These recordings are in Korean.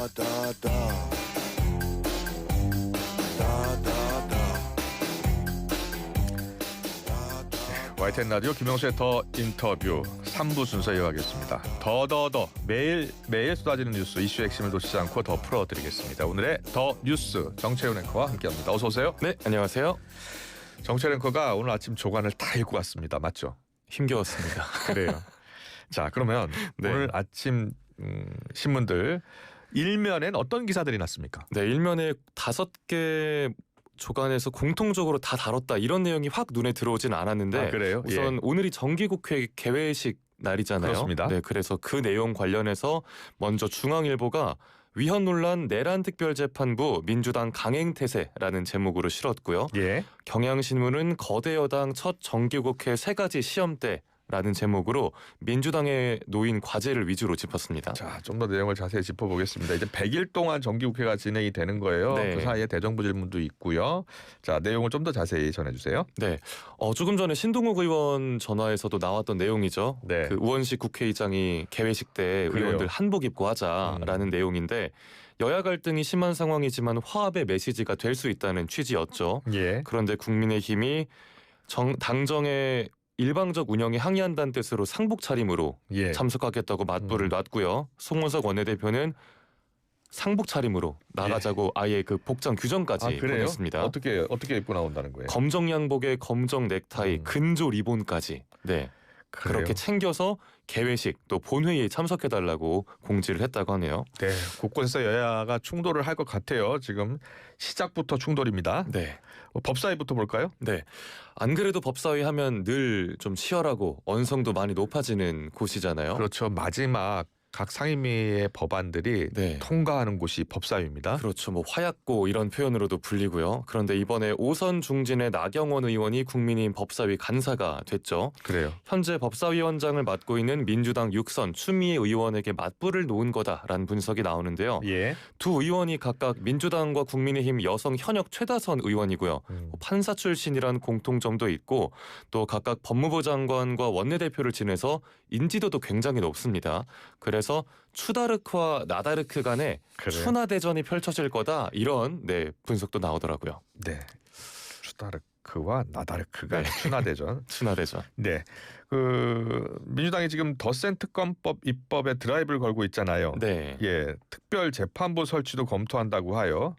YTN 라디오 김영수의 더 인터뷰 3부 순서 이어가겠습니다. 더 매일 쏟아지는 뉴스 이슈 핵심을 놓치지 않고 더 풀어드리겠습니다. 오늘의 더 뉴스 정채윤 앵커와 함께합니다. 어서 오세요. 네, 안녕하세요. 정채윤 앵커가 오늘 아침 조간을 다 읽고 왔습니다. 맞죠? 힘겨웠습니다. 그래요. 자, 그러면 네. 오늘 아침 신문들 일면엔 어떤 기사들이 났습니까? 네, 일면에 5개 조간에서 공통적으로 다 다뤘다 이런 내용이 확 눈에 들어오진 않았는데 아, 그래요? 우선 오늘이 정기국회 개회식 날이잖아요. 그렇습니다. 네, 그래서 그 내용 관련해서 먼저 중앙일보가 위헌 논란 내란 특별재판부 민주당 강행태세라는 제목으로 실었고요. 예. 경향신문은 거대 여당 첫 정기국회 3가지 시험대라는 제목으로 민주당에 놓인 과제를 위주로 짚었습니다. 자, 좀 더 내용을 자세히 짚어보겠습니다. 이제 100일 동안 정기국회가 진행이 되는 거예요. 네. 그 사이에 대정부 질문도 있고요. 자, 내용을 좀 더 자세히 전해주세요. 네, 조금 전에 신동욱 의원 전화에서도 나왔던 내용이죠. 네. 그 우원식 국회의장이 개회식 때 그래요. 의원들 한복 입고 하자라는 내용인데 여야 갈등이 심한 상황이지만 화합의 메시지가 될 수 있다는 취지였죠. 예. 그런데 국민의힘이 당정의 일방적 운영에 항의한다는 뜻으로 상복 차림으로 예. 참석하겠다고 맞불을 놨고요. 송원석 원내대표는 상복 차림으로 나가자고 아예 그 복장 규정까지 아, 그래요? 보냈습니다. 어떻게 입고 나온다는 거예요? 검정 양복에 검정 넥타이, 근조 리본까지. 네. 그래요? 그렇게 챙겨서 개회식 또 본회의에 참석해달라고 공지를 했다고 하네요. 네, 곳곳에서 여야가 충돌을 할 것 같아요. 지금 시작부터 충돌입니다. 네. 법사위부터 볼까요? 네. 안 그래도 법사위 하면 늘 좀 치열하고 언성도 많이 높아지는 곳이잖아요. 그렇죠. 마지막 각 상임위의 법안들이 네. 통과하는 곳이 법사위입니다. 그렇죠. 뭐 화약고 이런 표현으로도 불리고요. 그런데 이번에 오선 중진의 나경원 의원이 국민의힘 법사위 간사가 됐죠. 그래요. 현재 법사위원장을 맡고 있는 민주당 6선 추미애 의원에게 맞불을 놓은 거다라는 분석이 나오는데요. 예. 두 의원이 각각 민주당과 국민의힘 여성 현역 최다선 의원이고요. 판사 출신이란 공통점도 있고 또 각각 법무부 장관과 원내대표를 지내서 인지도도 굉장히 높습니다. 그래서 추다르크와 나다르크 간에 그래요? 추나대전이 펼쳐질 거다 이런 분석도 나오더라고요. 네. 추다르크와 나다르크가 네. 추나대전. 추나대전. 네. 민주당이 지금 덧셈 특검법 입법에 드라이브를 걸고 있잖아요. 네. 예. 특별 재판부 설치도 검토한다고 하여.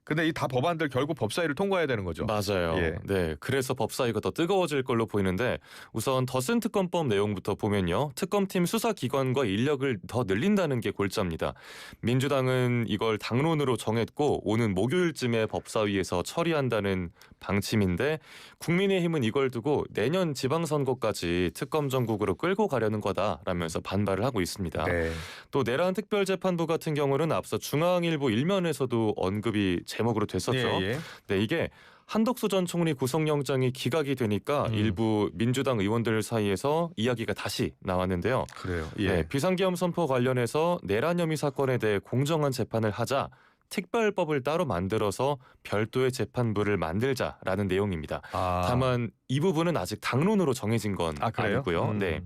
근데 이 다 법안들 결국 법사위를 통과해야 되는 거죠. 맞아요. 예. 네, 그래서 법사위가 더 뜨거워질 걸로 보이는데 우선 덧셈 특검법 내용부터 보면요. 특검팀 수사기관과 인력을 더 늘린다는 게 골자입니다. 민주당은 이걸 당론으로 정했고 오는 목요일쯤에 법사위에서 처리한다는 방침인데 국민의힘은 이걸 두고 내년 지방선거까지 특검 전국으로 끌고 가려는 거다라면서 반발을 하고 있습니다. 네. 또 내란 특별재판부 같은 경우는 앞서 중앙일보 일면에서도 언급이 제목으로 됐었죠. 예. 네, 이게 한덕수 전 총리 구속영장이 기각이 되니까 일부 민주당 의원들 사이에서 이야기가 다시 나왔는데요. 그래요. 예. 네, 비상계엄 선포 관련해서 내란 혐의 사건에 대해 공정한 재판을 하자 특별법을 따로 만들어서 별도의 재판부를 만들자라는 내용입니다. 다만 이 부분은 아직 당론으로 정해진 건 그래요? 아니고요. 네.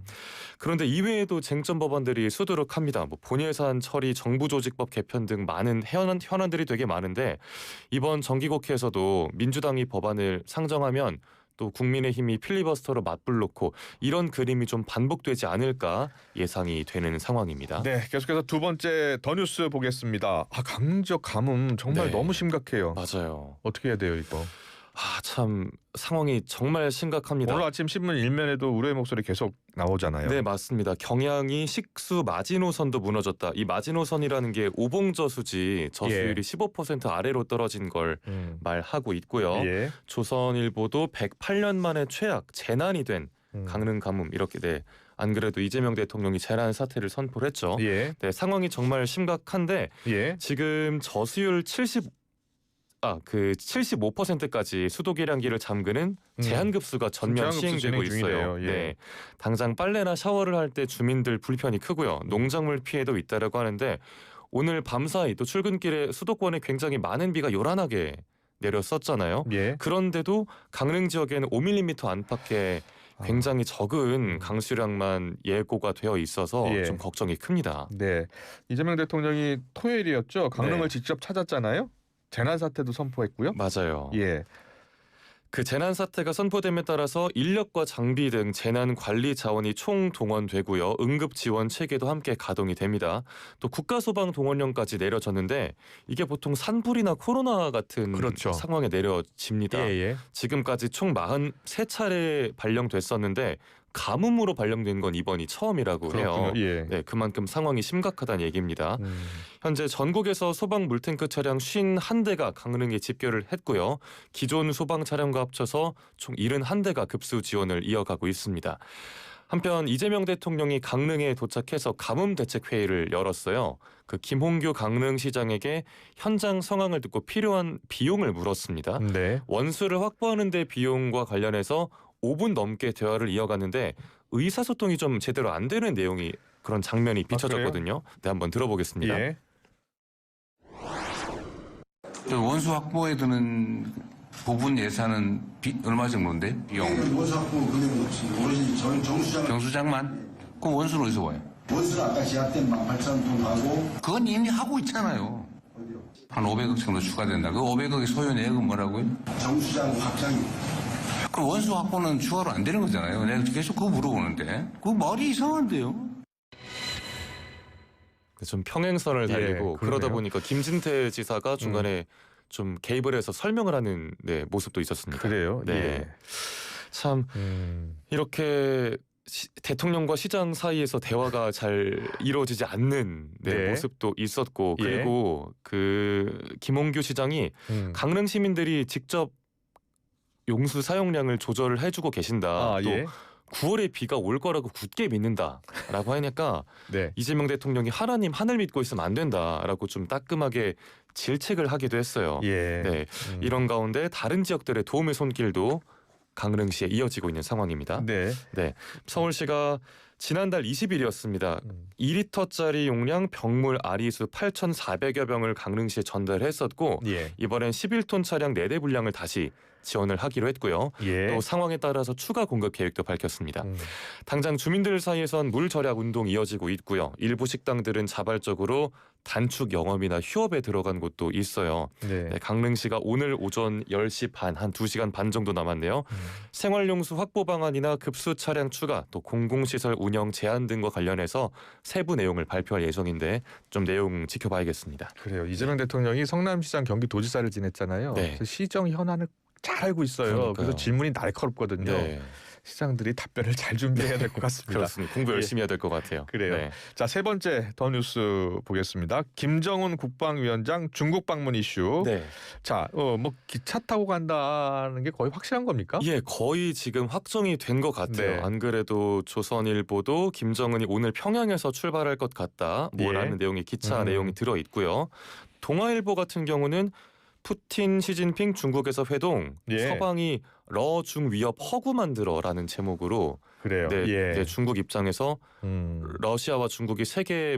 그런데 이외에도 쟁점 법안들이 수두룩합니다. 뭐 본예산 처리, 정부조직법 개편 등 많은 현안들이 되게 많은데 이번 정기국회에서도 민주당이 법안을 상정하면 또 국민의힘이 필리버스터로 맞불 놓고 이런 그림이 좀 반복되지 않을까 예상이 되는 상황입니다. 네, 계속해서 두 번째 더 뉴스 보겠습니다. 강적 가뭄 정말 네. 너무 심각해요. 맞아요. 어떻게 해야 돼요, 이거? 참 상황이 정말 심각합니다. 오늘 아침 신문 일면에도 우려의 목소리 계속 나오잖아요. 네, 맞습니다. 경양이 식수 마지노선도 무너졌다. 이 마지노선이라는 게 오봉저수지 저수율이 15% 아래로 떨어진 걸 말하고 있고요. 예. 조선일보도 108년 만에 최악 재난이 된 강릉 가뭄 이렇게 안 그래도 이재명 대통령이 재난 사태를 선포를 했죠. 예. 네, 상황이 정말 심각한데 예. 지금 저수율 75%까지 수도 계량기를 잠그는 제한급수가 전면 제한급수 시행되고 진행 있어요. 중이네요. 예. 네, 당장 빨래나 샤워를 할 때 주민들 불편이 크고요. 농작물 피해도 있다라고 하는데 오늘 밤사이 또 출근길에 수도권에 굉장히 많은 비가 요란하게 내렸었잖아요. 예. 그런데도 강릉 지역에는 5mm 안팎의 굉장히 적은 강수량만 예고가 되어 있어서 예. 좀 걱정이 큽니다. 네. 이재명 대통령이 토요일이었죠. 강릉을 네. 직접 찾았잖아요. 재난 사태도 선포했고요. 맞아요. 예. 그 재난 사태가 선포됨에 따라서 인력과 장비 등 재난 관리 자원이 총 동원되고요. 응급 지원 체계도 함께 가동이 됩니다. 또 국가 소방 동원령까지 내려졌는데 이게 보통 산불이나 코로나 같은 그렇죠. 상황에 내려집니다. 예. 지금까지 총 43차례 발령됐었는데 가뭄으로 발령된 건 이번이 처음이라고 해요. 그렇군요. 예. 네, 그만큼 상황이 심각하다는 얘기입니다. 현재 전국에서 소방 물탱크 차량 51대가 강릉에 집결을 했고요. 기존 소방 차량과 합쳐서 총 71대가 급수 지원을 이어가고 있습니다. 한편 이재명 대통령이 강릉에 도착해서 가뭄 대책 회의를 열었어요. 그 김홍규 강릉시장에게 현장 상황을 듣고 필요한 비용을 물었습니다. 네. 원수를 확보하는 데 비용과 관련해서 5분 넘게 대화를 이어갔는데 의사소통이 좀 제대로 안 되는 내용이 그런 장면이 비춰졌거든요. 네, 한번 들어보겠습니다. 예. 원수 확보에 드는 부분 예산은 얼마 정도인데? 비용? 원수 확보 금액은 없이 오로지 정수장 정수장만? 그럼 원수는 어디서 와요? 원수가 아까 제약된 18,000톤 하고 그건 이미 하고 있잖아요. 한 500억 정도 추가된다. 그 500억의 소요 내역은 뭐라고요? 정수장 확장이 그럼 원수 확보는 추가로 안 되는 거잖아요. 내가 계속 그거 물어보는데. 그거 말이 이상한데요. 좀 평행선을 달리고 예, 그러다 그러네요. 보니까 김진태 지사가 중간에 좀 개입을 해서 설명을 하는 모습도 있었습니다. 그래요. 네. 예. 참 이렇게 대통령과 시장 사이에서 대화가 잘 이루어지지 않는 네. 모습도 있었고 예. 그리고 그 김홍규 시장이 강릉 시민들이 직접 용수 사용량을 조절을 해주고 계신다. 또 예. 9월에 비가 올 거라고 굳게 믿는다라고 하니까 네. 이재명 대통령이 하나님 하늘 믿고 있으면 안 된다라고 좀 따끔하게 질책을 하기도 했어요. 예. 네, 이런 가운데 다른 지역들의 도움의 손길도 강릉시에 이어지고 있는 상황입니다. 네. 네, 서울시가 지난달 20일이었습니다. 2리터짜리 용량 병물 아리수 8,400여 병을 강릉시에 전달했었고 예. 이번엔 11톤 차량 4대 분량을 다시 지원을 하기로 했고요. 예. 또 상황에 따라서 추가 공급 계획도 밝혔습니다. 당장 주민들 사이에선 물 절약 운동이 이어지고 있고요. 일부 식당들은 자발적으로 단축 영업이나 휴업에 들어간 곳도 있어요. 네. 네, 강릉시가 오늘 오전 10시 반, 한 2시간 반 정도 남았네요. 생활용수 확보 방안이나 급수 차량 추가, 또 공공시설 운영 제한 등과 관련해서 세부 내용을 발표할 예정인데 좀 내용 지켜봐야겠습니다. 그래요. 이재명 대통령이 성남시장 경기도지사를 지냈잖아요. 네. 그래서 시정 현안을 잘 알고 있어요. 그러니까요. 그래서 질문이 날카롭거든요. 네, 시장들이 답변을 잘 준비해야 될 것 같습니다. 그렇습니다. 공부 열심히 해야 될 것 같아요. 그래요. 네. 자, 세 번째 더 뉴스 보겠습니다. 김정은 국방위원장 중국 방문 이슈. 네. 자, 뭐 기차 타고 간다는 게 거의 확실한 겁니까? 예, 거의 지금 확정이 된 것 같아요. 네. 안 그래도 조선일보도 김정은이 오늘 평양에서 출발할 것 같다. 뭐라는 예. 내용의 기차 내용이 들어 있고요. 동아일보 같은 경우는 푸틴 시진핑 중국에서 회동, 예. 서방이 러중 위협 허구 만들어라는 제목으로 그래요. 네, 예. 네, 중국 입장에서 러시아와 중국이 세계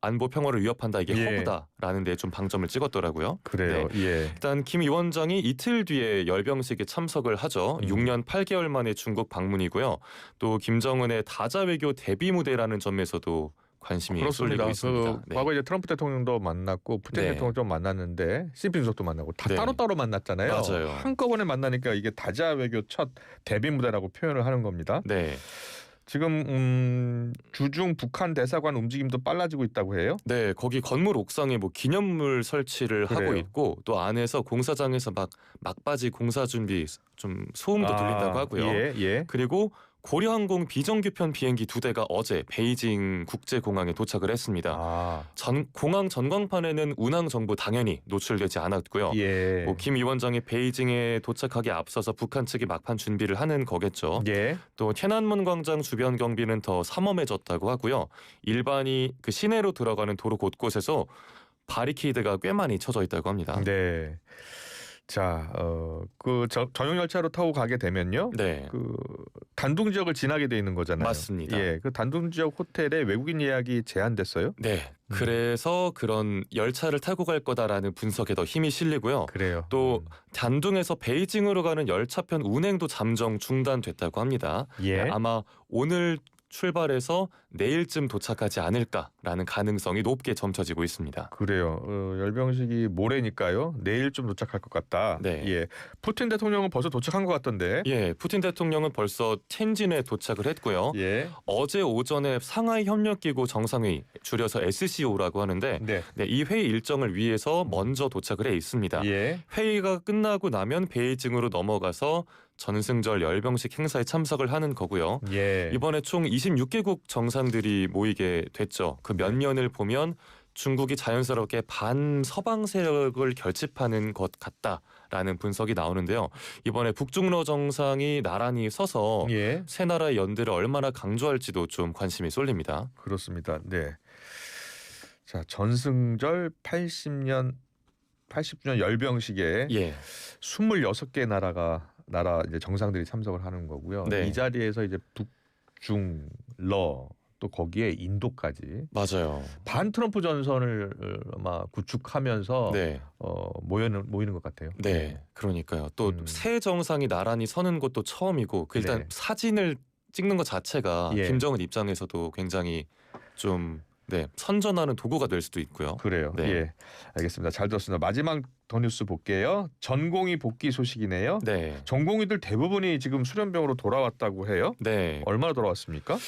안보 평화를 위협한다 이게 예. 허구다라는 데 좀 방점을 찍었더라고요. 그래요. 네. 예. 일단 김 위원장이 이틀 뒤에 열병식에 참석을 하죠. 6년 8개월 만에 중국 방문이고요. 또 김정은의 다자 외교 데뷔 무대라는 점에서도 관심이 쏠리고 그렇습니다. 있습니다. 그 과거 이제 트럼프 대통령도 만났고 푸틴 네. 대통령도 만났는데 시진핑 주석도 만나고 다 네. 따로따로 만났잖아요. 맞아요. 한꺼번에 만나니까 이게 다자 외교 첫 데뷔 무대라고 표현을 하는 겁니다. 네. 지금 주중 북한 대사관 움직임도 빨라지고 있다고 해요. 네, 거기 건물 옥상에 기념물 설치를 하고 그래요. 있고 또 안에서 공사장에서 막바지 공사 준비 좀 소음도 들린다고 하고요. 예. 그리고 고려항공 비정규편 비행기 2대가 어제 베이징 국제공항에 도착을 했습니다. 공항 전광판에는 운항 정보 당연히 노출되지 않았고요. 예. 김 위원장이 베이징에 도착하기 앞서서 북한 측이 막판 준비를 하는 거겠죠. 예. 또天安문 광장 주변 경비는 더 삼엄해졌다고 하고요. 일반이 그 시내로 들어가는 도로 곳곳에서 바리케이드가 꽤 많이 쳐져 있다고 합니다. 네. 자, 그 전용 열차로 타고 가게 되면요. 네. 그 단둥 지역을 지나게 돼 있는 거잖아요. 맞습니다. 예, 그 단둥 지역 호텔에 외국인 예약이 제한됐어요. 네. 그래서 그런 열차를 타고 갈 거다라는 분석에 더 힘이 실리고요. 그래요. 또 단둥에서 베이징으로 가는 열차편 운행도 잠정 중단됐다고 합니다. 예. 네, 아마 오늘 출발해서 내일쯤 도착하지 않을까라는 가능성이 높게 점쳐지고 있습니다. 그래요. 열병식이 모레니까요. 내일쯤 도착할 것 같다. 네. 예. 푸틴 대통령은 벌써 도착한 것 같던데. 예, 푸틴 대통령은 벌써 텐진에 도착을 했고요. 예. 어제 오전에 상하이 협력기구 정상회의, 줄여서 SCO라고 하는데 네. 네, 이 회의 일정을 위해서 먼저 도착을 해 있습니다. 예. 회의가 끝나고 나면 베이징으로 넘어가서 전승절 열병식 행사에 참석을 하는 거고요. 예. 이번에 총 26개국 정상들이 모이게 됐죠. 그 면면을 보면 중국이 자연스럽게 반서방 세력을 결집하는 것 같다라는 분석이 나오는데요. 이번에 북중러 정상이 나란히 서서 예. 세 나라의 연대를 얼마나 강조할지도 좀 관심이 쏠립니다. 그렇습니다. 네. 자, 전승절 80주년 열병식에 예, 26개 나라 이제 정상들이 참석을 하는 거고요. 네. 이 자리에서 이제 북중러 또 거기에 인도까지 맞아요. 반 트럼프 전선을 아마 구축하면서 네. 모이는 것 같아요. 네, 그러니까요. 또 새 정상이 나란히 서는 것도 처음이고 그 일단 네. 사진을 찍는 것 자체가 예. 김정은 입장에서도 굉장히 좀 선전하는 도구가 될 수도 있고요. 그래요. 네. 예, 알겠습니다. 잘 들었습니다. 마지막 더 뉴스 볼게요. 전공의 복귀 소식이네요. 네, 전공의들 대부분이 지금 수련병으로 돌아왔다고 해요. 네. 얼마나 돌아왔습니까?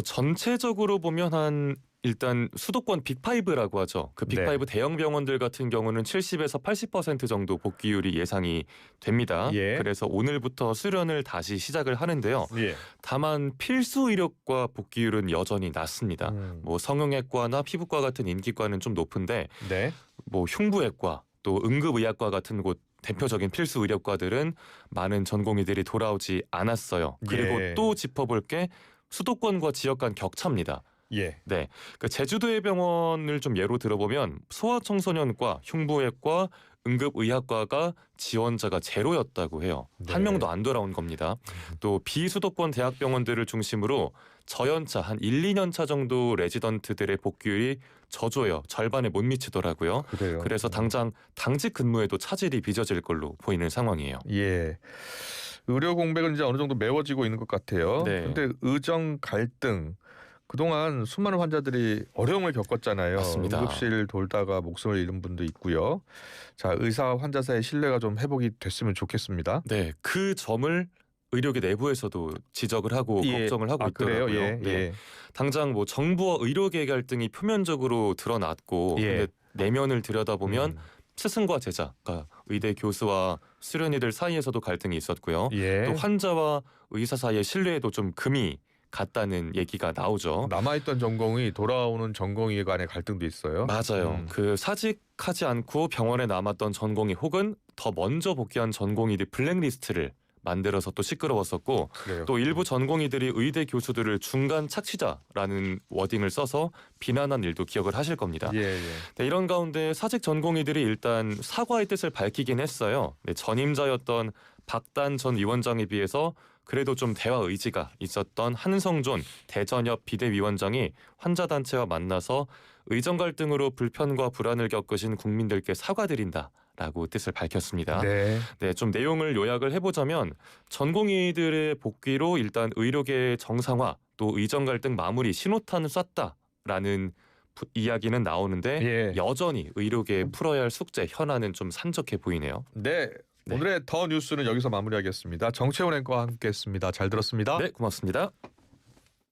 전체적으로 보면 일단 수도권 빅5라고 하죠. 그 빅5 대형 병원들 같은 경우는 70에서 80% 정도 복귀율이 예상이 됩니다. 예. 그래서 오늘부터 수련을 다시 시작을 하는데요. 예. 다만 필수 의료과 복귀율은 여전히 낮습니다. 뭐 성형외과나 피부과 같은 인기과는 좀 높은데 네. 뭐 흉부외과 또 응급의학과 같은 곳 대표적인 필수 의료과들은 많은 전공의들이 돌아오지 않았어요. 그리고 예. 또 짚어볼 게 수도권과 지역 간 격차입니다. 예. 네, 그 제주도의 병원을 좀 예로 들어보면 소아청소년과, 흉부외과, 응급의학과가 지원자가 제로였다고 해요. 네. 한 명도 안 돌아온 겁니다. 또 비수도권 대학병원들을 중심으로 저연차 한 1, 2년 차 정도 레지던트들의 복귀율이 저조해요. 절반에 못 미치더라고요. 그래요. 그래서 당장 당직 근무에도 차질이 빚어질 걸로 보이는 상황이에요. 예. 의료 공백은 이제 어느 정도 메워지고 있는 것 같아요. 네. 근데 의정 갈등 그동안 수많은 환자들이 어려움을 겪었잖아요. 맞습니다. 응급실 돌다가 목숨을 잃은 분도 있고요. 자, 의사 환자 사이 신뢰가 좀 회복이 됐으면 좋겠습니다. 네, 그 점을 의료계 내부에서도 지적을 하고 예. 걱정을 하고 그래요? 있더라고요. 예. 네. 예. 당장 뭐 정부와 의료계 갈등이 표면적으로 드러났고 예. 근데 내면을 들여다보면 음. 스승과 제자, 그러니까 의대 교수와 수련의들 사이에서도 갈등이 있었고요. 예. 또 환자와 의사 사이의 신뢰에도 좀 금이 갔다는 얘기가 나오죠. 남아있던 전공이 돌아오는 전공의 간의 갈등도 있어요. 맞아요. 그 사직하지 않고 병원에 남았던 전공의 혹은 더 먼저 복귀한 전공의들 블랙리스트를 만들어서 또 시끄러웠었고 그래요. 또 일부 전공의들이 의대 교수들을 중간 착취자라는 워딩을 써서 비난한 일도 기억을 하실 겁니다. 예, 예. 네, 이런 가운데 사직 전공의들이 일단 사과의 뜻을 밝히긴 했어요. 네, 전임자였던 박단 전 위원장에 비해서 그래도 좀 대화 의지가 있었던 한성존 대전협 비대위원장이 환자단체와 만나서 의정 갈등으로 불편과 불안을 겪으신 국민들께 사과드린다라고 뜻을 밝혔습니다. 네. 네, 좀 내용을 요약을 해보자면 전공의들의 복귀로 일단 의료계 정상화 또 의정 갈등 마무리 신호탄을 쐈다라는 이야기는 나오는데 예. 여전히 의료계에 풀어야 할 숙제 현안은 좀 산적해 보이네요. 네. 네. 오늘의 더 뉴스는 여기서 마무리하겠습니다. 정채훈 앵커와 함께했습니다. 잘 들었습니다. 네, 고맙습니다.